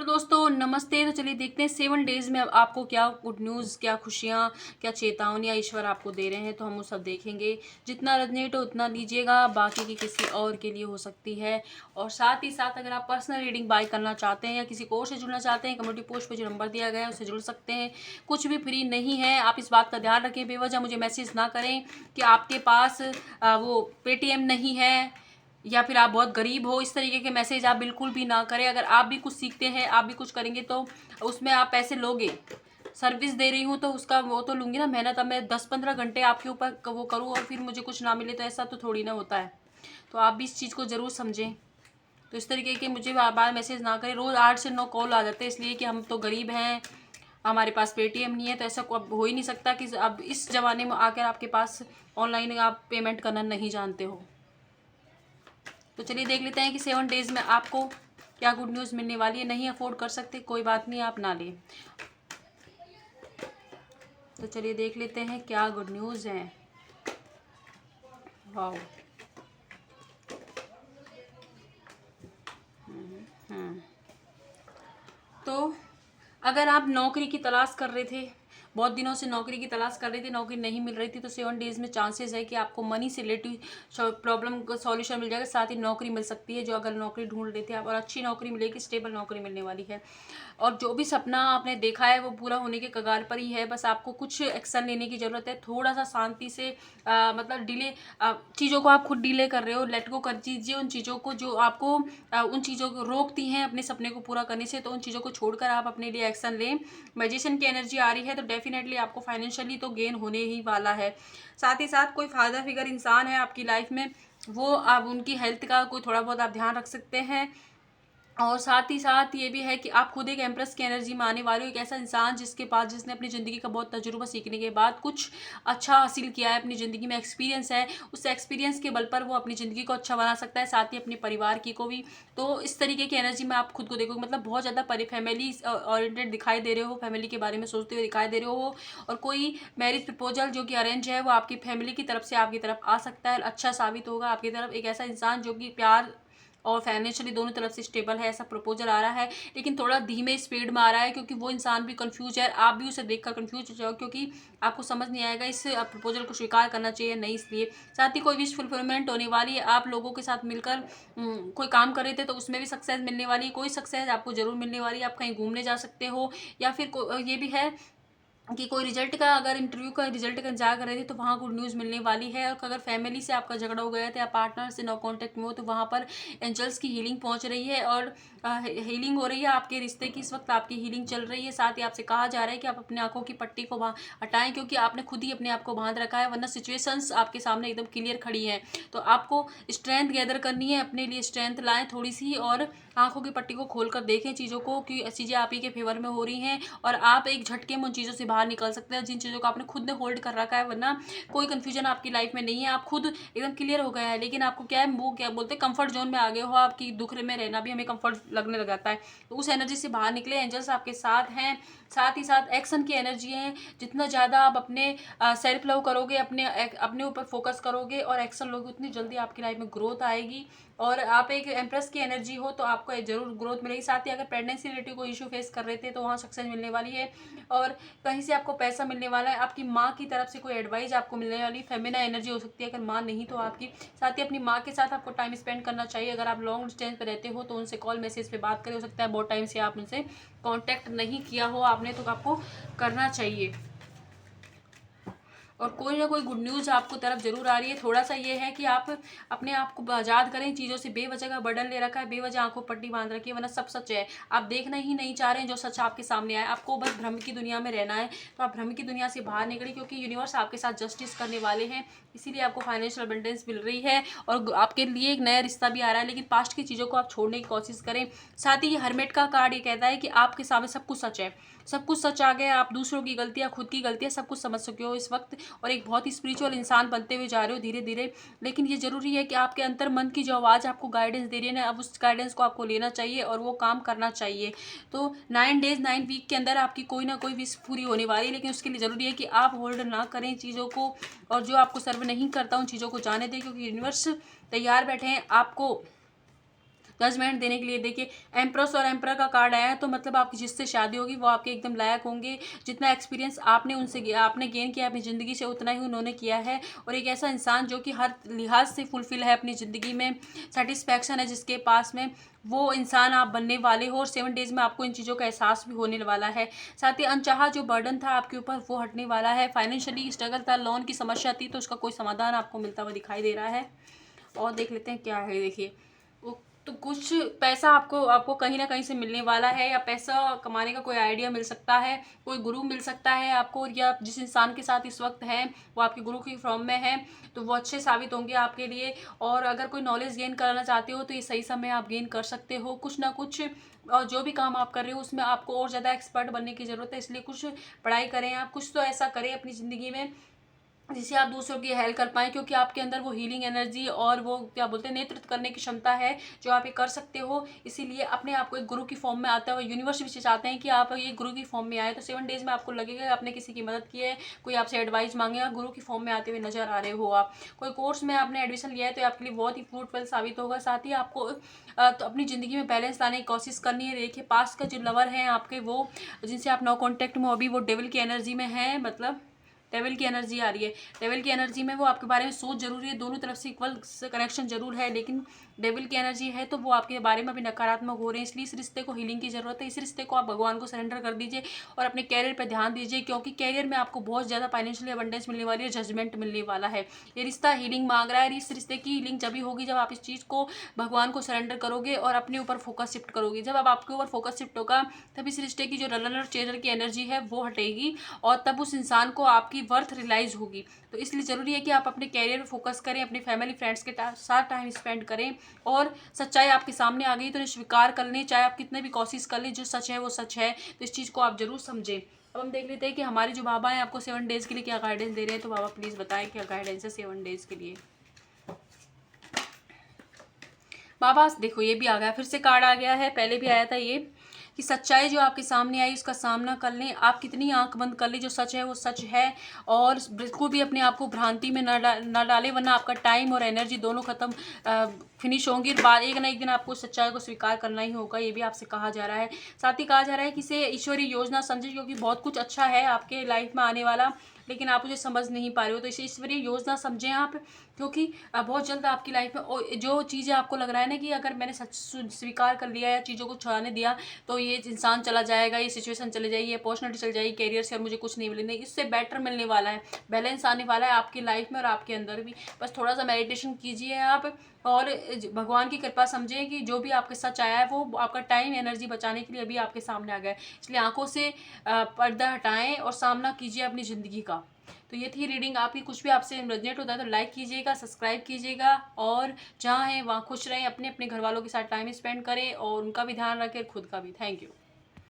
दोस्तों नमस्ते। तो चलिए देखते हैं 7 डेज में अब आपको क्या गुड न्यूज़, क्या खुशियाँ, क्या चेतावनियाँ ईश्वर आपको दे रहे हैं। तो हम वो सब देखेंगे। जितना रेजनेट हो उतना लीजिएगा, बाकी की किसी और के लिए हो सकती है। और साथ ही साथ अगर आप पर्सनल रीडिंग बाय करना चाहते हैं या किसी कोर्स से जुड़ना चाहते हैं, कम्युनिटी पोस्ट पे जो नंबर दिया गया है उससे जुड़ सकते हैं। कुछ भी फ्री नहीं है, आप इस बात का ध्यान रखें। बेवजह मुझे मैसेज ना करें कि आपके पास वो पेटीएम नहीं है या फिर आप बहुत गरीब हो। इस तरीके के मैसेज आप बिल्कुल भी ना करें। अगर आप भी कुछ सीखते हैं, आप भी कुछ करेंगे तो उसमें आप पैसे लोगे। सर्विस दे रही हूँ तो उसका वो तो लूँगी ना मेहनत। अब मैं 10-15 घंटे आपके ऊपर वो करूँ और फिर मुझे कुछ ना मिले, तो ऐसा तो थोड़ी ना होता है। तो आप भी इस चीज़ को ज़रूर समझें। तो इस तरीके के मुझे बार बार मैसेज ना करें। रोज़ 8 से 9 कॉल आ जाते हैं, इसलिए कि हम तो गरीब हैं, हमारे पास पेटीएम नहीं है। तो ऐसा अब हो ही नहीं सकता कि अब इस ज़माने में आकर आपके पास ऑनलाइन आप पेमेंट करना नहीं जानते हो। तो चलिए देख लेते हैं कि 7 डेज में आपको क्या गुड न्यूज़ मिलने वाली है। नहीं अफोर्ड कर सकते, कोई बात नहीं, आप ना लें। तो चलिए देख लेते हैं क्या गुड न्यूज़ है। वाओ। तो अगर आप नौकरी की तलाश कर रहे थे, बहुत दिनों से नौकरी की तलाश कर रहे थे, नौकरी नहीं मिल रही थी, तो 7 डेज में चांसेस है कि आपको मनी से रिलेटिव प्रॉब्लम का सॉल्यूशन मिल जाएगा। साथ ही नौकरी मिल सकती है, जो अगर नौकरी ढूंढ रहे थे आप, और अच्छी नौकरी मिलेगी, स्टेबल नौकरी मिलने वाली है। और जो भी सपना आपने देखा है वो पूरा होने के कगार पर ही है। बस आपको कुछ एक्शन लेने की ज़रूरत है। थोड़ा सा शांति से मतलब डिले, चीज़ों को आप खुद डिले कर रहे हो, लेट गो कर दीजिए उन चीज़ों को जो आपको उन चीज़ों को रोकती हैं अपने सपने को पूरा करने से। तो उन चीज़ों को छोड़कर आप अपने लिए एक्शन लें। मैजिशियन की एनर्जी आ रही है, तो डेफिनेटली आपको फाइनेंशियली तो गेन होने ही वाला है। साथ ही साथ कोई फादर फिगर इंसान है आपकी लाइफ में, वो आप उनकी हेल्थ का कोई थोड़ा बहुत आप ध्यान रख सकते हैं। और साथ ही साथ ये भी है कि आप खुद एक एम्प्रेस की एनर्जी में आने वाले हो। एक ऐसा इंसान जिसने अपनी ज़िंदगी का बहुत तजुर्बा सीखने के बाद कुछ अच्छा हासिल किया है, अपनी ज़िंदगी में एक्सपीरियंस है। उस एक्सपीरियंस के बल पर वो अपनी ज़िंदगी को अच्छा बना सकता है, साथ ही अपने परिवार की को भी। तो इस तरीके की एनर्जी में आप खुद को देखोगे, मतलब बहुत ज़्यादा फैमिली ओरिएंटेड दिखाई दे रहे हो, फैमिली के बारे में सोचते हुए दिखाई दे रहे हो। और कोई मैरिज प्रपोजल जो कि अरेंज है वो आपकी फैमिली की तरफ से आपकी तरफ आ सकता है, अच्छा साबित होगा आपकी तरफ। एक ऐसा इंसान जो कि प्यार और फाइनेंशियली दोनों तरफ से स्टेबल है, ऐसा प्रपोजल आ रहा है। लेकिन थोड़ा धीमे स्पीड में आ रहा है, क्योंकि वो इंसान भी कंफ्यूज है। आप भी उसे देखकर कंफ्यूज हो जाओ, क्योंकि आपको समझ नहीं आएगा इस प्रपोजल को स्वीकार करना चाहिए नहीं। इसलिए साथ ही कोई विश फुलफिलमेंट होने वाली है। आप लोगों के साथ मिलकर कोई काम कर रहे थे तो उसमें भी सक्सेस मिलने वाली है। कोई सक्सेस आपको जरूर मिलने वाली है। आप कहीं घूमने जा सकते हो, या फिर ये भी है कि कोई रिजल्ट का, अगर इंटरव्यू का रिजल्ट का इंतजार कर रहे थे तो वहाँ गुड न्यूज़ मिलने वाली है। और अगर फैमिली से आपका झगड़ा हो गया था या पार्टनर से नो कांटेक्ट में हो, तो वहाँ पर एंजल्स की हीलिंग पहुँच रही है और हीलिंग हो रही है आपके रिश्ते की। इस वक्त आपकी हीलिंग चल रही है। साथ ही आपसे कहा जा रहा है कि आप अपनी आंखों की पट्टी को हटाएं, क्योंकि आपने खुद ही अपने आप को बांध रखा है, वरना सिचुएशंस आपके सामने एकदम क्लियर खड़ी है। तो आपको स्ट्रेंथ गैदर करनी है, अपने लिए स्ट्रेंथ लाएं थोड़ी सी, और आंखों की पट्टी को खोलकर देखें चीज़ों को कि चीज़ें आप ही के फेवर में हो रही हैं, और आप एक झटके में उन चीज़ों से बाहर निकल सकते हैं जिन चीज़ों को आपने खुद ने होल्ड कर रखा है। वरना कोई कंफ्यूजन आपकी लाइफ में नहीं है, आप खुद एकदम क्लियर हो गए हैं। लेकिन आपको क्या है, वो क्या बोलते हैं, कंफर्ट जोन में आ गए हो। आपकी दुख में रहना भी हमें कंफर्ट लगने लग जाता है। तो उस एनर्जी से बाहर निकले, एंजल्स आपके साथ हैं। साथ ही साथ एक्शन की एनर्जी है। जितना ज़्यादा आप अपने सेल्फ लव करोगे, अपने ऊपर फोकस करोगे और एक्शन लोगे, उतनी जल्दी आपकी लाइफ में ग्रोथ आएगी। और आप एक एम्प्रेस की एनर्जी हो, तो आपको जरूर ग्रोथ मिलेगी। साथ ही अगर प्रेगनेंसी रिलेटेड कोई इशू फेस कर रहे थे तो वहाँ सक्सेस मिलने वाली है। और कहीं से आपको पैसा मिलने वाला है। आपकी माँ की तरफ से कोई एडवाइस आपको मिलने वाली, फेमिना एनर्जी हो सकती है अगर माँ नहीं तो आपकी। साथ ही अपनी माँ के साथ आपको टाइम स्पेंड करना चाहिए। अगर आप लॉन्ग डिस्टेंस पे रहते हो तो उनसे कॉल मैसेज पे बात करें। हो सकता है बहुत टाइम से आप उनसे कांटेक्ट नहीं किया हो आपने, तो आपको करना चाहिए। और कोई ना कोई गुड न्यूज़ आपको तरफ जरूर आ रही है। थोड़ा सा ये है कि आप अपने आप को आज़ाद करें चीज़ों से। बेवजह का बर्डन ले रखा है, बेवजह आंखों पट्टी बांध रखी है, वरना सब सच है। आप देखना ही नहीं चाह रहे हैं जो सच आपके सामने आए। आपको बस भ्रम की दुनिया में रहना है, तो आप भ्रम की दुनिया से बाहर निकले, क्योंकि यूनिवर्स आपके साथ जस्टिस करने वाले हैं। इसीलिए आपको फाइनेंशियल अबंडेंस मिल रही है और आपके लिए एक नया रिश्ता भी आ रहा है। लेकिन पास्ट की चीज़ों को आप छोड़ने की कोशिश करें। साथ ही ये हरमेट का कार्ड ये कहता है कि आपके सामने सब कुछ सच है, सब कुछ सच आ गया। आप दूसरों की गलतियाँ, खुद की गलतियाँ, सब कुछ समझ सके हो इस वक्त, और एक बहुत ही स्पिरिचुअल इंसान बनते हुए जा रहे हो धीरे धीरे। लेकिन ये जरूरी है कि आपके अंतर मन की जो आवाज़ आपको गाइडेंस दे रही है ना, अब उस गाइडेंस को आपको लेना चाहिए और वो काम करना चाहिए। तो 9 डेज 9 वीक के अंदर आपकी कोई ना कोई विश पूरी होने वाली है। लेकिन उसके लिए ज़रूरी है कि आप होल्ड ना करें चीज़ों को, और जो आपको सर्व नहीं करता उन चीज़ों को जाने दें, क्योंकि यूनिवर्स तैयार बैठे हैं आपको जजमेंट देने के लिए। देखिए एम्प्रेस और एम्परर का कार्ड आया है, तो मतलब आपकी जिससे शादी होगी वो आपके एकदम लायक होंगे। जितना एक्सपीरियंस आपने गेन किया अपनी ज़िंदगी से, उतना ही उन्होंने किया है। और एक ऐसा इंसान जो कि हर लिहाज से फुलफिल है अपनी ज़िंदगी में, सेटिस्फैक्शन है जिसके पास में, वो इंसान आप बनने वाले हो। और 7 डेज़ में आपको इन चीज़ों का एहसास भी होने वाला है। साथ ही अनचाहा जो बर्डन था आपके ऊपर वो हटने वाला है। फाइनेंशियली स्ट्रगल था, लोन की समस्या थी, तो उसका कोई समाधान आपको मिलता हुआ दिखाई दे रहा है। और देख लेते हैं क्या है। देखिए तो कुछ पैसा आपको आपको कहीं ना कहीं से मिलने वाला है, या पैसा कमाने का कोई आइडिया मिल सकता है, कोई गुरु मिल सकता है आपको, या जिस इंसान के साथ इस वक्त है वो आपके गुरु की फॉर्म में है, तो वो अच्छे साबित होंगे आपके लिए। और अगर कोई नॉलेज गेन करना चाहते हो तो ये सही समय आप गेन कर सकते हो। कुछ ना कुछ और जो भी काम आप कर रहे हो उसमें आपको और ज़्यादा एक्सपर्ट बनने की ज़रूरत है, इसलिए कुछ पढ़ाई करें आप, कुछ तो ऐसा करें अपनी ज़िंदगी में जिससे आप दूसरों की हेल्प कर पाएँ, क्योंकि आपके अंदर वो हीलिंग एनर्जी और वो क्या बोलते हैं नेतृत्व करने की क्षमता है जो आप ये कर सकते हो। इसीलिए अपने आप को एक गुरु की फॉर्म में आता है, और यूनिवर्स भी चाहते हैं कि आप ये गुरु की फॉर्म में आए। तो 7 डेज़ में आपको लगेगा आपने किसी की मदद की है, कोई आपसे एडवाइस मांगेगा, गुरु की फॉर्म में आते हुए नजर आ रहे हो आप। कोई कोर्स में आपने एडमिशन लिया है तो आपके लिए बहुत ही फ्रूटफुल साबित होगा। साथ ही आपको तो अपनी ज़िंदगी में बैलेंस लाने की कोशिश करनी है। देखिए पास्ट का जो लवर है आपके, वो जिनसे आप नो कॉन्टैक्ट में हो अभी, वो डेविल की एनर्जी में है, मतलब डेविल की एनर्जी आ रही है। डेविल की एनर्जी में वो आपके बारे में सोच जरूरी है, दोनों तरफ से इक्वल कनेक्शन जरूर है, लेकिन डेविल की एनर्जी है तो वो आपके बारे में भी नकारात्मक हो रहे हैं। इसलिए इस रिश्ते को हीलिंग की जरूरत है। इस रिश्ते को आप भगवान को सरेंडर कर दीजिए और अपने कैरियर पर ध्यान दीजिए, क्योंकि कैरियर में आपको बहुत ज़्यादा फाइनेंशियल अबंडेंस मिलने वाली है, जजमेंट मिलने वाला है। ये रिश्ता हीलिंग मांग रहा है। इस रिश्ते की हीलिंग जब भी होगी जब आप इस चीज़ को भगवान को सरेंडर करोगे और अपने ऊपर फोकस शिफ्ट करोगे। जब अब आपके ऊपर फोकस शिफ्ट होगा तब इस रिश्ते की जो रनर चेजर की एनर्जी है वो हटेगी, और तब उस इंसान को आपकी वर्थ रियलाइज होगी। तो इसलिए ज़रूरी है कि आप अपने कैरियर पर फोकस करें, अपनी फैमिली फ्रेंड्स के साथ टाइम स्पेंड करें, और सच्चाई आपके सामने आ गई तो इन्हें स्वीकार कर लें। चाहे आप कितने भी कोशिश कर लें, जो सच है वो सच है, तो इस चीज़ को आप जरूर समझें। अब हम देख लेते हैं कि हमारे जो बाबा हैं आपको 7 डेज़ के लिए क्या गाइडेंस दे रहे हैं। तो बाबा प्लीज़ बताएं क्या गाइडेंस है 7 डेज़ के लिए। बाबा देखो ये भी आ गया, फिर से कार्ड आ गया है, पहले भी आया था ये, कि सच्चाई जो आपके सामने आई उसका सामना कर लें। आप कितनी आंख बंद कर लें, जो सच है वो सच है, और बिल्कुल भी अपने आप को भ्रांति में न डालें, वरना आपका टाइम और एनर्जी दोनों खत्म फिनिश होंगी। बाद एक ना एक दिन आपको सच्चाई को स्वीकार करना ही होगा, ये भी आपसे कहा जा रहा है। साथ ही कहा जा रहा है कि इसे ईश्वरीय योजना समझे, क्योंकि बहुत कुछ अच्छा है आपके लाइफ में आने वाला, लेकिन आप उसे समझ नहीं पा रहे हो, तो इसे ईश्वरीय योजना समझें आप, क्योंकि बहुत जल्द आपकी लाइफ में जो चीज़ें आपको लग रहा है ना कि अगर मैंने सच स्वीकार कर लिया या चीज़ों को छुड़ाने दिया तो ये इंसान चला जाएगा, ये सिचुएशन चली जाएगी, ये अपॉर्चुनिटी चल जाएगी कैरियर से, और मुझे कुछ नहीं मिलेगा, इससे बेटर मिलने वाला है, बैलेंस आने वाला है आपकी लाइफ में और आपके अंदर भी। बस थोड़ा सा मेडिटेशन कीजिए आप, और भगवान की कृपा समझें कि जो भी आपके साथ आया है वो आपका टाइम एनर्जी बचाने के लिए अभी आपके सामने आ गया है। इसलिए आंखों से पर्दा हटाएं और सामना कीजिए अपनी ज़िंदगी का। तो ये थी रीडिंग आपकी। कुछ भी आपसे रेजोनेट होता है तो लाइक कीजिएगा, सब्सक्राइब कीजिएगा, और जहाँ हैं वहाँ खुश रहें, अपने अपने घर वालों के साथ टाइम स्पेंड करें और उनका भी ध्यान रखें, खुद का भी। Thank you.